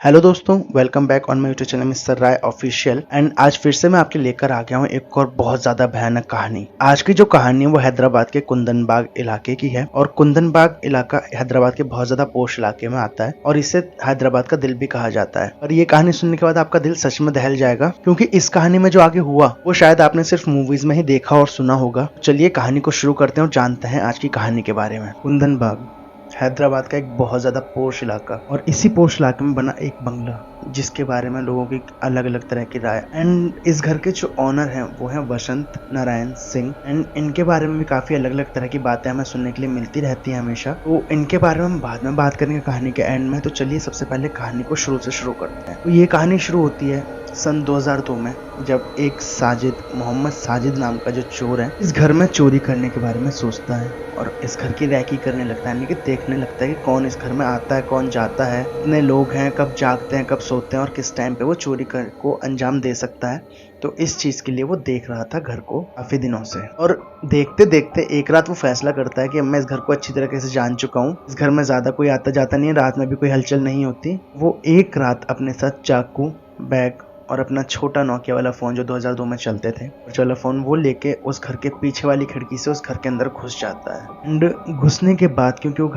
Hello दोस्तों, welcome back on my YouTube channel mister Rai official. And आज फिर से मैं आपके लेकर आ गया हूँ एक और बहुत ज्यादा भयानक कहानी। आज की जो कहानी है वो हैदराबाद के कुंदन बाग इलाके की है और कुंदन बाग इलाका हैदराबाद के बहुत ज्यादा पोश इलाके में आता है और इसे हैदराबाद का दिल भी कहा जाता है। और ये कहानी सुनने के बाद आपका दिल सच में दहल जाएगा, क्योंकि इस कहानी में जो आगे हुआ वो शायद आपने सिर्फ मूवीज में ही देखा और सुना होगा। चलिए कहानी को शुरू करते हैं और जानते हैं आज की कहानी के बारे में। कुंदन बाग हैदराबाद का एक बहुत ज्यादा पोश इलाका, और इसी पोश इलाके में बना एक बंगला जिसके बारे में लोगों की अलग अलग तरह की राय। एंड इस घर के जो ऑनर हैं वो हैं वसंत नारायण सिंह। एंड इनके बारे में भी काफी अलग अलग तरह की बातें हमें सुनने के लिए मिलती रहती हैं हमेशा। तो इनके बारे में हम बाद में बात करेंगे कहानी के एंड में। तो चलिए सबसे पहले कहानी को शुरू से शुरू करते हैं। तो ये कहानी शुरू होती है सन 2002 में, जब एक साजिद, मोहम्मद साजिद नाम का जो चोर है, इस घर में चोरी करने के बारे में सोचता है और इस घर की रैकी करने लगता है, यानी कि देखने लगता है कि कौन इस घर में आता है, कौन जाता है, कितने लोग हैं, कब जागते हैं, कब सोते हैं और किस टाइम पे वो चोरी को अंजाम दे सकता है। तो इस चीज के लिए वो देख रहा था घर को काफी दिनों से, और देखते देखते एक रात वो फैसला करता है कि अब मैं इस घर को अच्छी तरीके से जान चुका हूँ, इस घर में ज्यादा कोई आता जाता नहीं है, रात में भी कोई हलचल नहीं होती। वो एक रात अपने साथ चाकू, बैग और अपना छोटा नोकिया वाला फोन जो 2002 में चलते थे, वाला फोन वो लेके उस घर के पीछे वाली खिड़की से उस घर के अंदर घुस जाता है। एंड घुसने के बाद, क्योंकि वो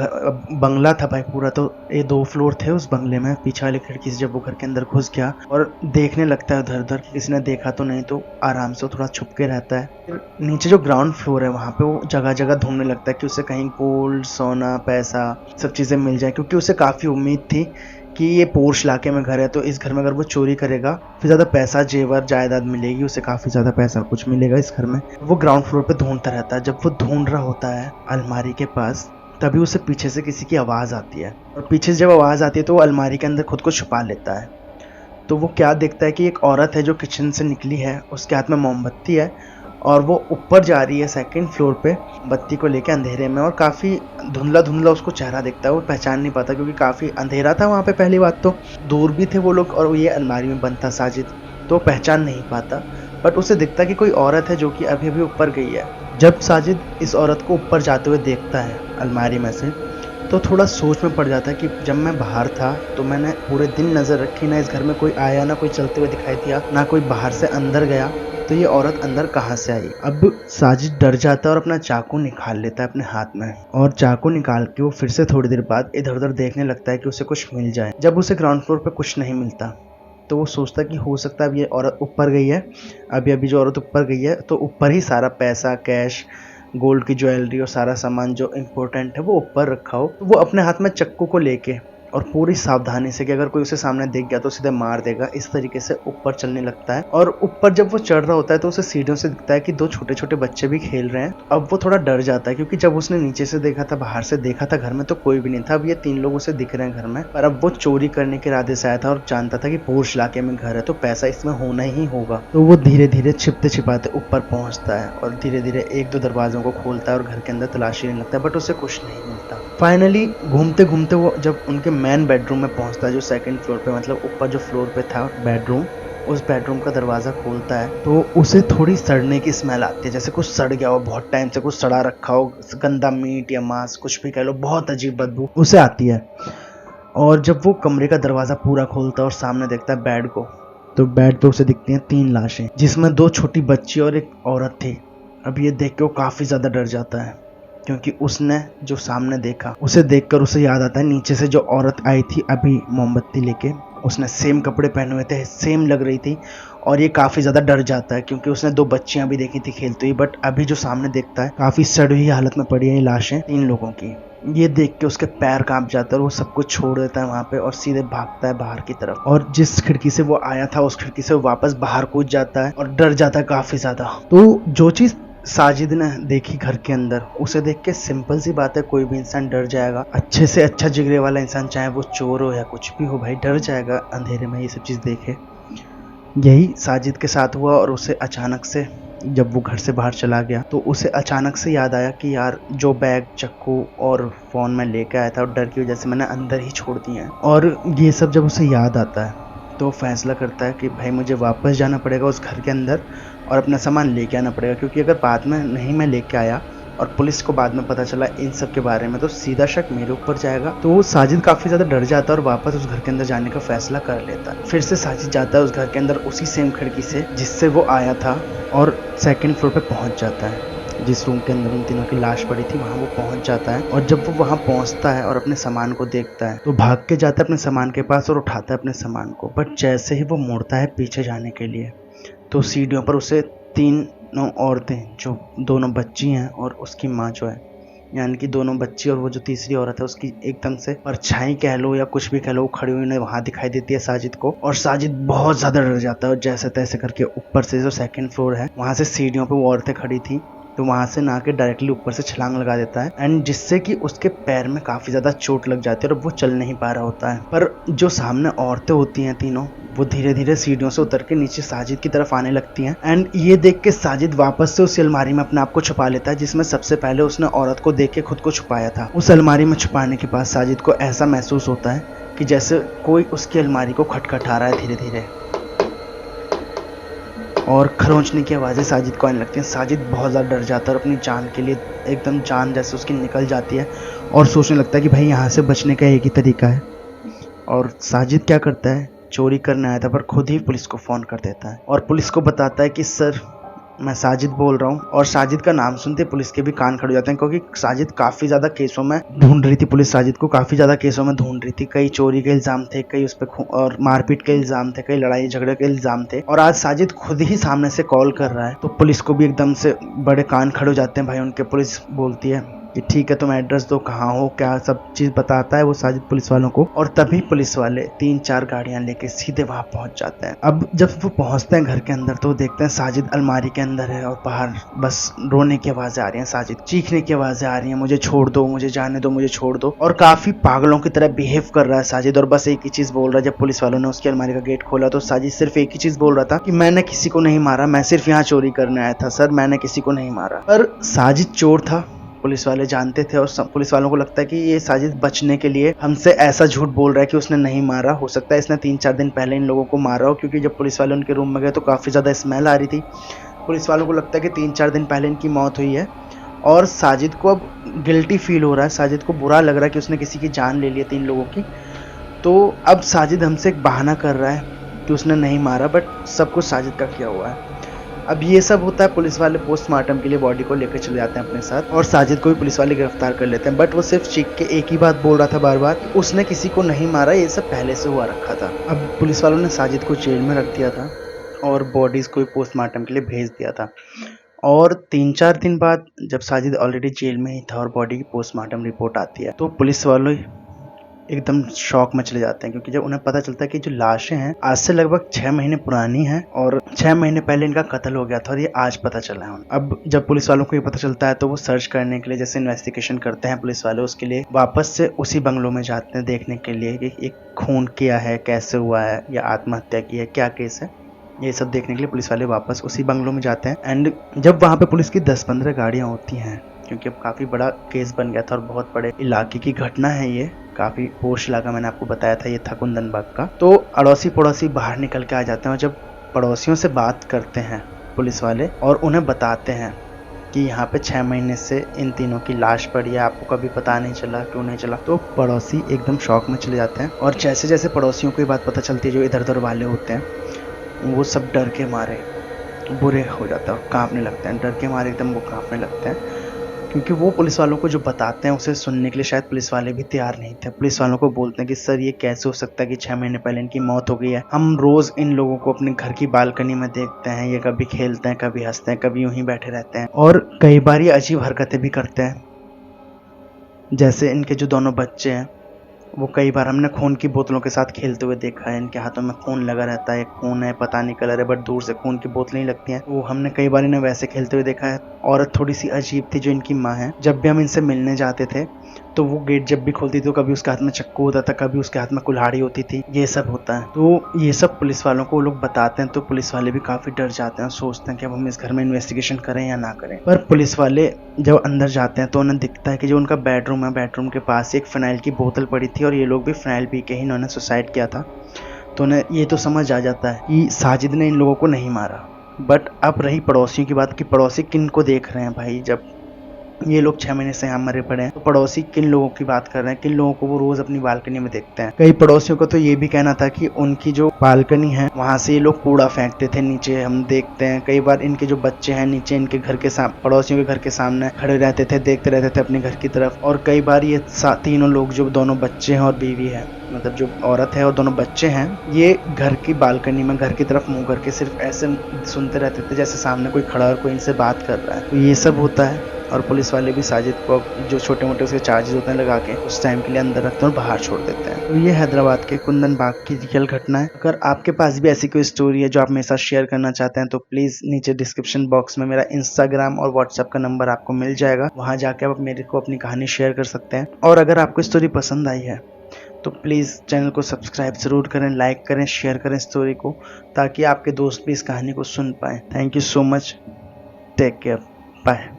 बंगला था भाई पूरा, तो ये 2 फ्लोर थे उस बंगले में, पीछे वाली खिड़की से जब वो घर के अंदर घुस गया और देखने लगता है उधर उधर, किसी ने देखा तो नहीं, तो आराम से थोड़ा छुप के रहता है। फिर नीचे जो ग्राउंड फ्लोर है वहाँ पे वो जगह जगह ढूंढने लगता है कि उसे कहीं गोल्ड, सोना, पैसा सब चीजें मिल जाए, क्योंकि उसे काफी उम्मीद थी कि ये पोर्श इलाके में घर है तो इस घर में अगर वो चोरी करेगा फिर ज्यादा पैसा, जेवर, जायदाद मिलेगी उसे, काफी ज्यादा पैसा कुछ मिलेगा इस घर में। वो ग्राउंड फ्लोर पे ढूंढता रहता है। जब वो ढूंढ रहा होता है अलमारी के पास, तभी उसे पीछे से किसी की आवाज आती है, और पीछे से जब आवाज आती है तो वो अलमारी के अंदर खुद को छुपा लेता है। तो वो क्या देखता है कि एक औरत है जो किचन से निकली है, उसके हाथ में मोमबत्ती है और वो ऊपर जा रही है 2nd फ्लोर पे बत्ती को लेके अंधेरे में, और काफी धुंधला धुंधला उसको चेहरा दिखता है। वो पहचान नहीं पाता क्योंकि काफी अंधेरा था वहाँ पे, पहली बात तो दूर भी थे वो लोग और ये अलमारी में बंद था साजिद, तो पहचान नहीं पाता। बट उसे दिखता कि कोई औरत है जो कि अभी अभी ऊपर गई है। जब साजिद इस औरत को ऊपर जाते हुए देखता है अलमारी में से, तो थोड़ा सोच में पड़ जाता है कि जब मैं बाहर था तो मैंने पूरे दिन नजर रखी, ना इस घर में कोई आया, ना कोई चलते हुए दिखाई दिया, ना कोई बाहर से अंदर गया, तो ये औरत अंदर कहाँ से आई। अब साजिद डर जाता है और अपना चाकू निकाल लेता है अपने हाथ में, और चाकू निकाल के वो फिर से थोड़ी देर बाद इधर उधर देखने लगता है कि उसे कुछ मिल जाए। जब उसे ग्राउंड फ्लोर पे कुछ नहीं मिलता तो वो सोचता है कि हो सकता है अब ये औरत ऊपर गई है, अभी जो औरत ऊपर गई है तो ऊपर ही सारा पैसा, कैश, गोल्ड की ज्वेलरी और सारा सामान जो इम्पोर्टेंट है वो ऊपर रखा हो। तो वो अपने हाथ में चक्कू को लेके और पूरी सावधानी से कि अगर कोई उसे सामने देख गया तो सीधे मार देगा, इस तरीके से ऊपर चलने लगता है। और ऊपर जब वो चढ़ रहा होता है तो उसे सीढ़ियों से दिखता है कि 2 छोटे छोटे बच्चे भी खेल रहे हैं। अब वो थोड़ा डर जाता है, क्योंकि जब उसने नीचे से देखा था, बाहर से देखा था घर में, तो कोई भी नहीं था। अब ये 3 लोग उसे दिख रहे हैं घर में, पर अब वो चोरी करने के इरादे से आया था और जानता था कि पोर्श इलाके में घर है तो पैसा इसमें होना ही होगा। तो वो धीरे धीरे छिपते छिपाते ऊपर पहुंचता है और धीरे धीरे 1-2 दरवाजों को खोलता है और घर के अंदर तलाशी लेने लगता है, बट उसे कुछ नहीं मिलता। फाइनली घूमते घूमते वो जब उनके मेन बेडरूम में पहुंचता है, जो 2nd फ्लोर पे, मतलब ऊपर जो फ्लोर पे था बेडरूम, उस बेडरूम का दरवाजा खोलता है तो उसे थोड़ी सड़ने की स्मेल आती है, जैसे कुछ सड़ गया हो, बहुत टाइम से कुछ सड़ा रखा हो, गंदा मीट या मांस कुछ भी कह लो, बहुत अजीब बदबू उसे आती है। और जब वो कमरे का दरवाजा पूरा खोलता है और सामने देखता है बेड को, तो बेड पे उसे दिखती हैं 3 लाशें, जिसमें 2 छोटी बच्ची और एक औरत थी। अब ये देख के वो काफी ज्यादा डर जाता है, क्योंकि उसने जो सामने देखा उसे देखकर उसे याद आता है नीचे से जो औरत आई थी अभी मोमबत्ती लेके, उसने सेम कपड़े पहने हुए थे, सेम लग रही थी। और ये काफी ज्यादा डर जाता है क्योंकि उसने 2 बच्चियां भी देखी थी खेलती हुई, बट अभी जो सामने देखता है काफी सड़ी हुई हालत में पड़ी है ये लाशें 3 लोगों की। ये देख के उसके पैर कांप जाता है और वो सब कुछ छोड़ देता है वहां पे और सीधे भागता है बाहर की तरफ, और जिस खिड़की से वो आया था उस खिड़की से वो वापस बाहर कूद जाता है और डर जाता है काफी ज्यादा। तो जो चीज साजिद ने देखी घर के अंदर, उसे देख के सिंपल सी बात है, कोई भी इंसान डर जाएगा। अच्छे से अच्छा जिगरे वाला इंसान, चाहे वो चोर हो या कुछ भी हो, भाई डर जाएगा अंधेरे में ये सब चीज देखे। यही साजिद के साथ हुआ और उसे अचानक से, जब वो घर से बाहर चला गया तो उसे अचानक से याद आया कि यार जो बैग, चक्कू और फोन मैं लेके आया था और डर की वजह से मैंने अंदर ही छोड़ दिए हैं। और ये सब जब उसे याद आता है तो फैसला करता है कि भाई मुझे वापस जाना पड़ेगा उस घर के अंदर और अपना सामान लेके आना पड़ेगा, क्योंकि अगर बाद में नहीं मैं लेके आया और पुलिस को बाद में पता चला इन सब के बारे में, तो सीधा शक मेरे ऊपर जाएगा। तो साजिद काफी ज्यादा डर जाता है और वापस उस घर के अंदर जाने का फैसला कर लेता है। फिर से साजिद जाता है उस घर के अंदर उसी सेम खिड़की से जिससे वो आया था और सेकंड फ्लोर पे पहुंच जाता है। जिस रूम के अंदर उन तीनों की लाश पड़ी थी वहाँ वो पहुंच जाता है। और जब वो वहाँ पहुंचता है और अपने सामान को देखता है तो भाग के जाता है अपने सामान के पास और उठाता है अपने सामान को। बट जैसे ही वो मुड़ता है पीछे जाने के लिए तो सीढ़ियों पर उसे तीनों औरतें, जो दोनों बच्ची हैं और उसकी माँ जो है, यानी कि दोनों बच्ची और वो जो तीसरी औरत है उसकी एकदम से परछाई कह लो या कुछ भी कह लो, वो खड़ी हुई वहां दिखाई देती है साजिद को। और साजिद बहुत ज्यादा डर जाता है और जैसे तैसे करके ऊपर से जो सेकंड फ्लोर है वहां से सीढ़ियों पे वो औरतें खड़ी थी तो वहां से ना के डायरेक्टली ऊपर से छलांग लगा देता है एंड जिससे कि उसके पैर में काफी ज्यादा चोट लग जाती है और वो चल नहीं पा रहा होता है। पर जो सामने औरतें होती हैं तीनों, वो धीरे धीरे सीढ़ियों से उतर के नीचे साजिद की तरफ आने लगती हैं एंड ये देख के साजिद वापस से उस अलमारी में अपने आप को छुपा लेता है जिसमें सबसे पहले उसने औरत को देख के खुद को छुपाया था। उस अलमारी में छुपाने के बाद साजिद को ऐसा महसूस होता है कि जैसे कोई उसकी अलमारी को खटखटा रहा है धीरे धीरे, और खरोंचने की आवाज़ें साजिद को आने लगती हैं। साजिद बहुत ज़्यादा डर जाता है और अपनी जान के लिए एकदम जान जैसे उसकी निकल जाती है और सोचने लगता है कि भाई यहाँ से बचने का एक ही तरीका है। और साजिद क्या करता है, चोरी करने आया था पर खुद ही पुलिस को फ़ोन कर देता है और पुलिस को बताता है कि सर मैं साजिद बोल रहा हूँ। और साजिद का नाम सुनते पुलिस के भी कान खड़े हो जाते हैं क्योंकि साजिद काफ़ी ज़्यादा केसों में ढूंढ रही थी, पुलिस साजिद को काफ़ी ज़्यादा केसों में ढूंढ रही थी। कई चोरी के इल्ज़ाम थे, कई उस पर और मारपीट के इल्ज़ाम थे, कई लड़ाई झगड़े के इल्ज़ाम थे। और आज साजिद खुद ही सामने से कॉल कर रहा है तो पुलिस को भी एकदम से बड़े कान खड़े हो जाते हैं भाई उनके। पुलिस बोलती है कि ठीक है तुम एड्रेस दो, कहाँ हो, क्या सब चीज़ बताता है वो साजिद पुलिस वालों को। और तभी पुलिस वाले 3-4 गाड़ियां लेके सीधे वहां पहुंच जाते हैं। अब जब वो पहुंचते हैं घर के अंदर तो देखते हैं साजिद अलमारी के अंदर है और बाहर बस रोने की आवाजें आ रही हैं, साजिद चीखने की आवाजें आ रही हैं, मुझे छोड़ दो, मुझे जाने दो, मुझे छोड़ दो। और काफी पागलों की तरह बिहेव कर रहा है साजिद और बस एक ही चीज बोल रहा है। जब पुलिस वालों ने उसकी अलमारी का गेट खोला तो साजिद सिर्फ एक ही चीज बोल रहा था कि मैंने किसी को नहीं मारा, मैं सिर्फ यहाँ चोरी करने आया था सर, मैंने किसी को नहीं मारा। पर साजिद चोर था, पुलिस वाले जानते थे और पुलिस वालों को लगता है कि ये साजिद बचने के लिए हमसे ऐसा झूठ बोल रहा है कि उसने नहीं मारा। हो सकता है इसने 3-4 दिन पहले इन लोगों को मारा हो, क्योंकि जब पुलिस वाले उनके रूम में गए तो काफ़ी ज़्यादा स्मेल आ रही थी। पुलिस वालों को लगता है कि 3-4 दिन पहले इनकी मौत हुई है और साजिद को अब गिल्टी फील हो रहा है, साजिद को बुरा लग रहा है कि उसने किसी की जान ले ली है 3 लोगों की। तो अब साजिद हमसे एक बहाना कर रहा है कि उसने नहीं मारा, बट सब कुछ साजिद का किया हुआ है। अब ये सब होता है, पुलिस वाले पोस्टमार्टम के लिए बॉडी को लेकर चले जाते हैं अपने साथ और साजिद को भी पुलिस वाले गिरफ्तार कर लेते हैं। बट वो सिर्फ चीख के एक ही बात बोल रहा था बार बार, उसने किसी को नहीं मारा, ये सब पहले से हुआ रखा था। अब पुलिस वालों ने साजिद को जेल में रख दिया था और बॉडीज को भी पोस्टमार्टम के लिए भेज दिया था। और 3-4 दिन बाद जब साजिद ऑलरेडी जेल में ही था और बॉडी की पोस्टमार्टम रिपोर्ट आती है तो पुलिस वालों एकदम शॉक में चले जाते हैं, क्योंकि जब उन्हें पता चलता है कि जो लाशें हैं आज से लगभग 6 महीने पुरानी हैं और 6 महीने पहले इनका कत्ल हो गया था और ये आज पता चला है उन्हें। अब जब पुलिस वालों को ये पता चलता है तो वो सर्च करने के लिए, जैसे इन्वेस्टिगेशन करते हैं पुलिस वाले, उसके लिए वापस से उसी बंगलों में जाते हैं देखने के लिए कि एक खून किया है, कैसे हुआ है, या आत्महत्या की है, क्या केस है, ये सब देखने के लिए पुलिस वाले वापस उसी बंगलों में जाते हैं। एंड जब वहाँ पे पुलिस की 10-15 गाड़ियाँ होती हैं, क्योंकि अब काफ़ी बड़ा केस बन गया था और बहुत बड़े इलाके की घटना है, ये काफ़ी पोश इलाका मैंने आपको बताया था ये था कुंदनबाग का। तो अड़ोसी पड़ोसी बाहर निकल के आ जाते हैं और जब पड़ोसियों से बात करते हैं पुलिस वाले और उन्हें बताते हैं कि यहाँ पे 6 महीने से इन तीनों की लाश पड़ी है, आपको कभी पता नहीं चला, क्यों नहीं चला, तो पड़ोसी एकदम शॉक में चले जाते हैं। और जैसे जैसे पड़ोसियों को ये बात पता चलती है, जो इधर उधर वाले होते हैं वो सब डर के मारे बुरे हो जाते हैं और काँपने लगते हैं, डर के मारे एकदम वो काँपने लगते हैं, क्योंकि वो पुलिस वालों को जो बताते हैं उसे सुनने के लिए शायद पुलिस वाले भी तैयार नहीं थे। पुलिस वालों को बोलते हैं कि सर ये कैसे हो सकता है कि 6 महीने पहले इनकी मौत हो गई है, हम रोज इन लोगों को अपने घर की बालकनी में देखते हैं, ये कभी खेलते हैं, कभी हंसते हैं, कभी यूं ही बैठे रहते हैं और कई बार ये अजीब हरकतें भी करते हैं। जैसे इनके जो दोनों बच्चे हैं वो कई बार हमने खून की बोतलों के साथ खेलते हुए देखा है, इनके हाथों में खून लगा रहता है, खून है, पता नहीं कलर है, बट दूर से खून की बोतलें ही लगती हैं, वो हमने कई बार इन्हें वैसे खेलते हुए देखा है। औरत थोड़ी सी अजीब थी जो इनकी माँ है, जब भी हम इनसे मिलने जाते थे तो वो गेट जब भी खोलती थी तो कभी उसके हाथ में चक्कू होता था, कभी उसके हाथ में कुल्हाड़ी होती थी, ये सब होता है। तो ये सब पुलिस वालों को वो लोग बताते हैं तो पुलिस वाले भी काफ़ी डर जाते हैं, सोचते हैं कि अब हम इस घर में इन्वेस्टिगेशन करें या ना करें। पर पुलिस वाले जब अंदर जाते हैं तो उन्हें दिखता है कि जो उनका बेडरूम है, बेडरूम के पास एक फ़िनाइल की बोतल पड़ी थी और ये लोग भी फ़िनाइल पी के ही इन्होंने सुसाइड किया था। तो उन्हें ये तो समझ आ जाता है कि साजिद ने इन लोगों को नहीं मारा। बट अब रही पड़ोसियों की बात कि पड़ोसी किन को देख रहे हैं भाई। जब ये लोग 6 महीने से यहाँ मरे पड़े हैं। तो पड़ोसी किन लोगों की बात कर रहे हैं, किन लोगों को वो रोज अपनी बालकनी में देखते हैं। कई पड़ोसियों को तो ये भी कहना था कि उनकी जो बालकनी है वहां से ये लोग कूड़ा फेंकते थे नीचे। हम देखते हैं कई बार इनके जो बच्चे हैं नीचे इनके घर के सामने, पड़ोसियों के घर के सामने खड़े रहते थे, देखते रहते थे अपने घर की तरफ। और कई बार ये तीनों लोग, जो दोनों बच्चे हैं और बीवी है, मतलब जो औरत है और दोनों बच्चे हैं, ये घर की बालकनी में घर की तरफ मुंह करके सिर्फ ऐसे सुनते रहते थे जैसे सामने कोई खड़ा और कोई इनसे बात कर रहा है। तो ये सब होता है और पुलिस वाले भी साजिद को जो छोटे मोटे उसके चार्जेस होते हैं लगा के उस टाइम के लिए अंदर रखते हैं और बाहर छोड़ देते हैं। तो ये हैदराबाद के कुंदन बाग की रियल घटना है। अगर आपके पास भी ऐसी कोई स्टोरी है जो आप मेरे साथ शेयर करना चाहते हैं तो प्लीज नीचे डिस्क्रिप्शन बॉक्स में मेरा इंस्टाग्राम और व्हाट्सएप का नंबर आपको मिल जाएगा, वहां जाके आप मेरे को अपनी कहानी शेयर कर सकते हैं। और अगर आपको स्टोरी पसंद आई है तो प्लीज़ चैनल को सब्सक्राइब ज़रूर करें, लाइक करें, शेयर करें स्टोरी को, ताकि आपके दोस्त भी इस कहानी को सुन पाएँ। Thank you so much, take care, bye.